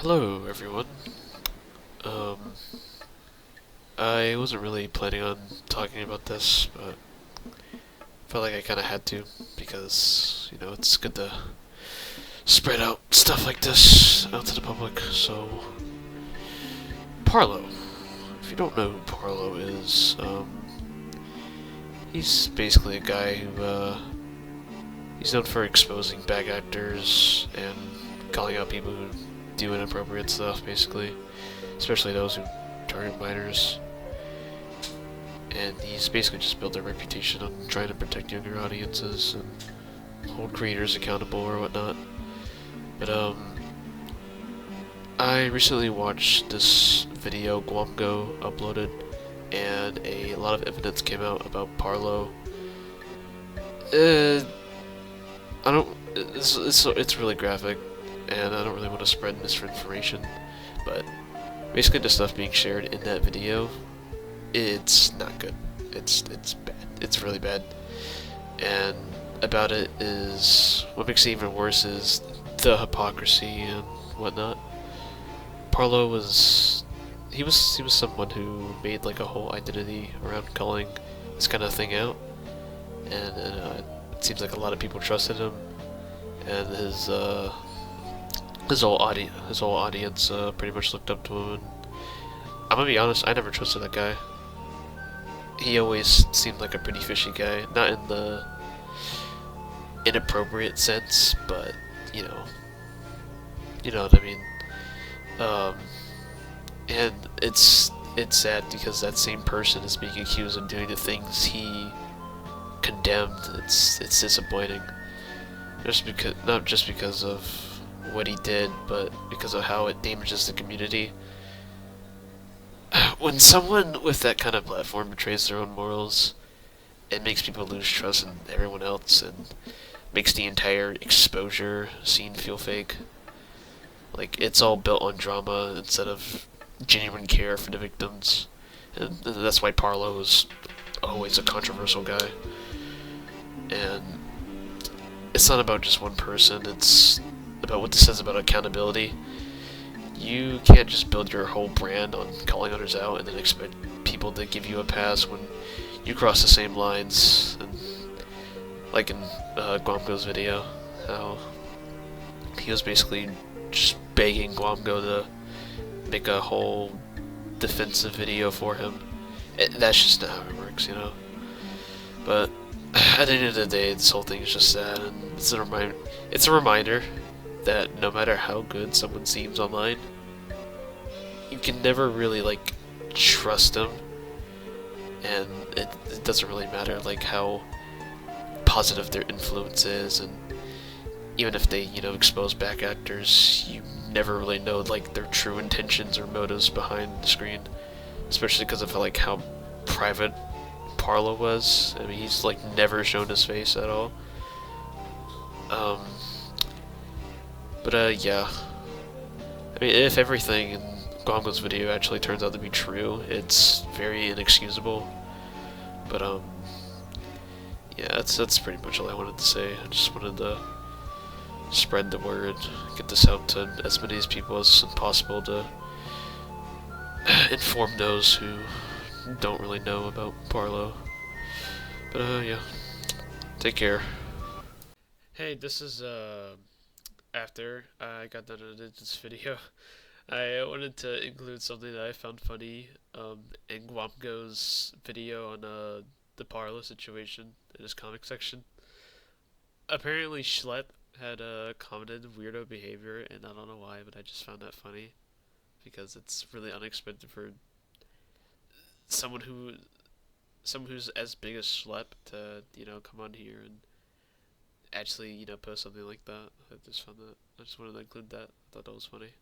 Hello, everyone. Um, I wasn't really planning on talking about this, but felt like I kind of had to because, it's good to spread out stuff like this out to the public. So, Parlo. If you don't know who Parlo is, he's basically a guy who, he's known for exposing bad actors and calling out people who do inappropriate stuff, basically, especially those who target minors. And he's basically just built a reputation on trying to protect younger audiences and hold creators accountable or whatnot. But I recently watched this video Guamgo uploaded, and a lot of evidence came out about Parlo. I don't. It's really graphic, and I don't really want to spread misinformation. But basically, the stuff being shared in that video, it's not good. It's bad. It's really bad. And about it is what makes it even worse is the hypocrisy and whatnot. Parlo was someone who made like a whole identity around calling this kind of thing out, and it seems like a lot of people trusted him, and his whole audience pretty much looked up to him. And I'm gonna be honest, I never trusted that guy. He always seemed like a pretty fishy guy, not in the inappropriate sense, but you know what I mean. Um, and it's sad because that same person is being accused of doing the things he condemned. It's disappointing, not just because of what he did, but because of how it damages the community. When someone with that kind of platform betrays their own morals, it makes people lose trust in everyone else and makes the entire exposure scene feel fake. Like, it's all built on drama instead of genuine care for the victims. And that's why Parlo is always a controversial guy. And it's not about just one person, it's about what this says about accountability. You can't just build your whole brand on calling others out and then expect people to give you a pass when you cross the same lines. And like in Guamgo's video, how he was basically just begging Guamgo to make a whole defensive video for him. That's just not how it works, But at the end of the day, this whole thing is just sad, and it's a reminder that no matter how good someone seems online, you can never really trust them, and it doesn't really matter how positive their influence is, and even if they expose back actors, you never really know their true intentions or motives behind the screen, especially because of how private Parlo was. I mean, he's never shown his face at all. Yeah. I mean, if everything in Gongo's video actually turns out to be true, it's very inexcusable. But, yeah, that's pretty much all I wanted to say. I just wanted to spread the word, get this out to as many people as possible to inform those who don't really know about Parlo. But, yeah. Take care. Hey, this is, after I got done editing this video, I wanted to include something that I found funny in Guamgo's video on the Parlo situation in his comic section. Apparently Schlep had commented weirdo behavior, and I don't know why, but I just found that funny because it's really unexpected for someone who's as big as Schlep to come on here and actually post something like that. I just wanted to include that. I thought that was funny.